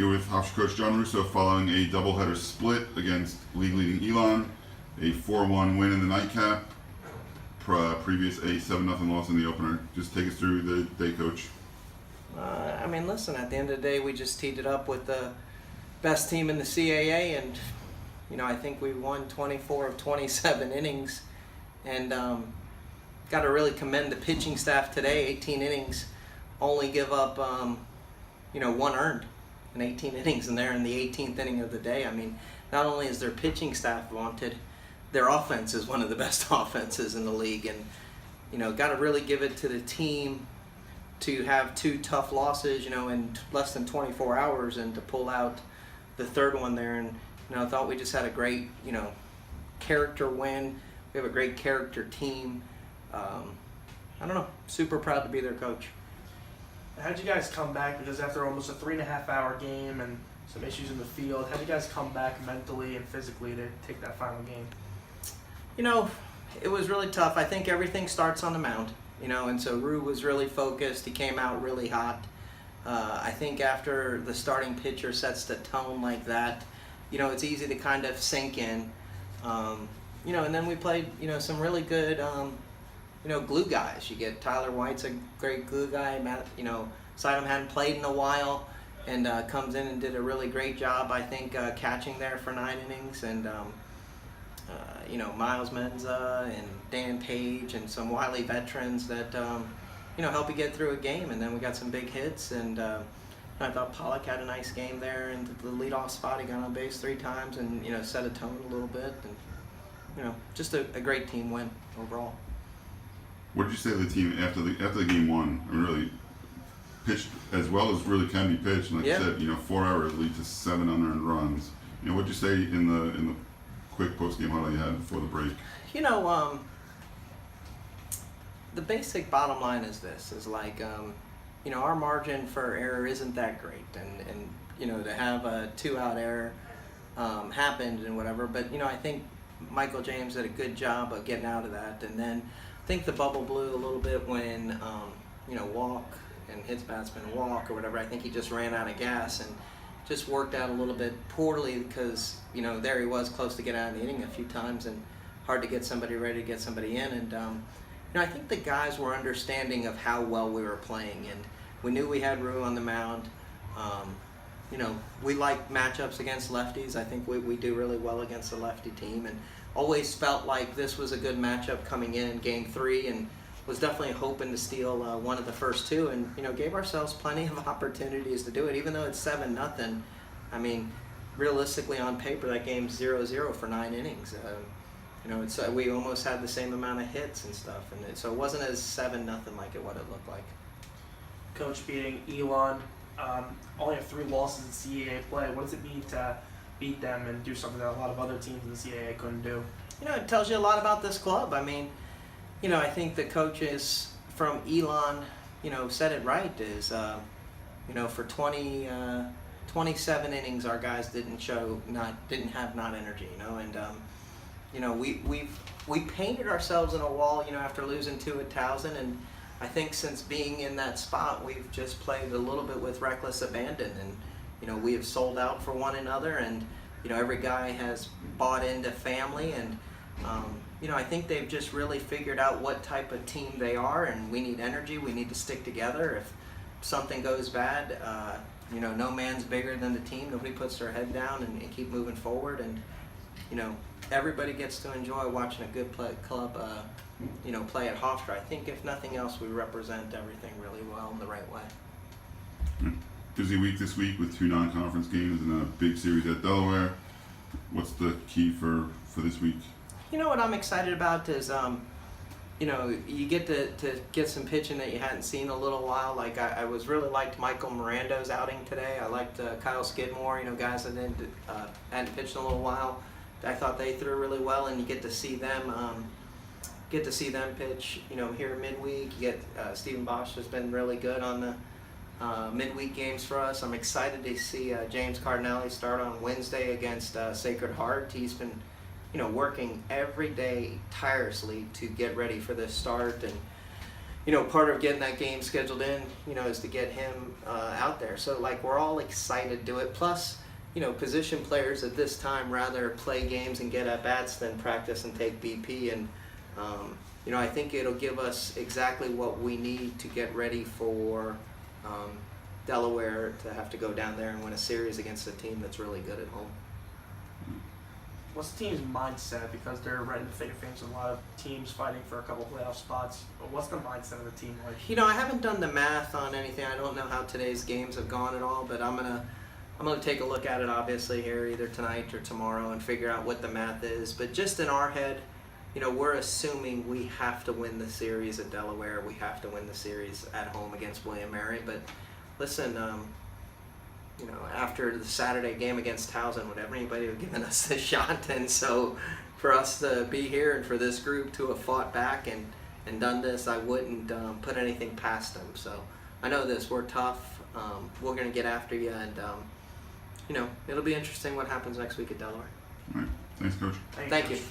Here with Hofstra coach John Russo following a doubleheader split against league-leading Elon, a 4-1 win in the nightcap, previous a 7-0 loss in the opener. Just take us through the day, Coach. Listen, at the end of the day, we just teed it up with the best team in the CAA, and, I think we won 24 of 27 innings, and got to really commend the pitching staff today. 18 innings, only give up, one earned in 18 innings, and they're in the 18th inning of the day. Not only is their pitching staff vaunted, their offense is one of the best offenses in the league, and, got to really give it to the team to have two tough losses, in less than 24 hours, and to pull out the third one there. And, I thought we just had a great, character win. We have a great character team. Super proud to be their coach. How'd you guys come back? Because after almost a 3.5-hour game and some issues in the field, how'd you guys come back mentally and physically to take that final game? It was really tough. I think everything starts on the mound, and so Rue was really focused. He came out really hot. I think after the starting pitcher sets the tone like that, it's easy to kind of sink in. And then we played, some really good, glue guys. You get Tyler White's a great glue guy. Matt, Sidham hadn't played in a while, and comes in and did a really great job, I think, catching there for 9 innings. And, Miles Menza and Dan Page and some wily veterans that, help you get through a game. And then we got some big hits, and I thought Pollock had a nice game there, and the leadoff spot, he got on base 3 times and, set a tone a little bit. And, just a great team win overall. What did you say to the team after the game one? Really pitched as well as really can be pitched. And like you said, 4 hours lead to 7 unearned runs. What did you say in the quick post-game huddle you had before the break? The basic bottom line is this, is like, our margin for error isn't that great, and to have a 2-out error happened and whatever, but, I think Michael James did a good job of getting out of that. And then I think the bubble blew a little bit when, Walk and his batsman Walk or whatever, I think he just ran out of gas and just worked out a little bit poorly because, there he was close to get out of the inning a few times and hard to get somebody ready to get somebody in. And, I think the guys were understanding of how well we were playing, and we knew we had Rue on the mound. We like matchups against lefties. I think we do really well against the lefty team, and always felt like this was a good matchup coming in Game 3, and was definitely hoping to steal one of the first 2, and gave ourselves plenty of opportunities to do it, even though it's 7-0. Realistically on paper that game's 0-0 for 9 innings. We almost had the same amount of hits and stuff, and so it wasn't as 7-0 like what it looked like. Coach, beating Elon, only have 3 losses in CAA play. What does it mean to beat them and do something that a lot of other teams in the CAA couldn't do? It tells you a lot about this club. I think the coaches from Elon, said it right, is, for 27 innings, our guys didn't have energy, and, we painted ourselves in a wall, after losing 2 at Towson, and I think since being in that spot, we've just played a little bit with reckless abandon, and, we have sold out for one another, and, every guy has bought into family, and, I think they've just really figured out what type of team they are, and we need energy, we need to stick together. If something goes bad, no man's bigger than the team. Nobody puts their head down and keep moving forward, and, everybody gets to enjoy watching a good club, play at Hofstra. I think if nothing else, we represent everything really well in the right way. Busy week this week with 2 non-conference games and a big series at Delaware. What's the key for this week? What I'm excited about is, you get to get some pitching that you hadn't seen in a little while. Like I was really liked Michael Miranda's outing today. I liked Kyle Skidmore, guys that hadn't pitched in a little while. I thought they threw really well, and you get to see them pitch, here midweek. You get Stephen Bosch has been really good on the midweek games for us. I'm excited to see James Cardinelli start on Wednesday against Sacred Heart. He's been, working every day tirelessly to get ready for this start, and part of getting that game scheduled in, is to get him out there. So like we're all excited to do it. Plus, position players at this time rather play games and get at bats than practice and take BP. And I think it'll give us exactly what we need to get ready for Delaware to have to go down there and win a series against a team that's really good at home. What's the team's mindset? Because they're right in the thick of things with a lot of teams fighting for a couple playoff spots. But what's the mindset of the team like? I haven't done the math on anything. I don't know how today's games have gone at all, but I'm gonna take a look at it obviously here either tonight or tomorrow and figure out what the math is. But just in our head, we're assuming we have to win the series at Delaware. We have to win the series at home against William Mary. But listen, after the Saturday game against Towson, would anybody have given us the shot? And so for us to be here and for this group to have fought back and done this, I wouldn't put anything past them. So I know this, we're tough. We're going to get after you, and it'll be interesting what happens next week at Delaware. All right. Thanks, Coach. Thank Coach. you.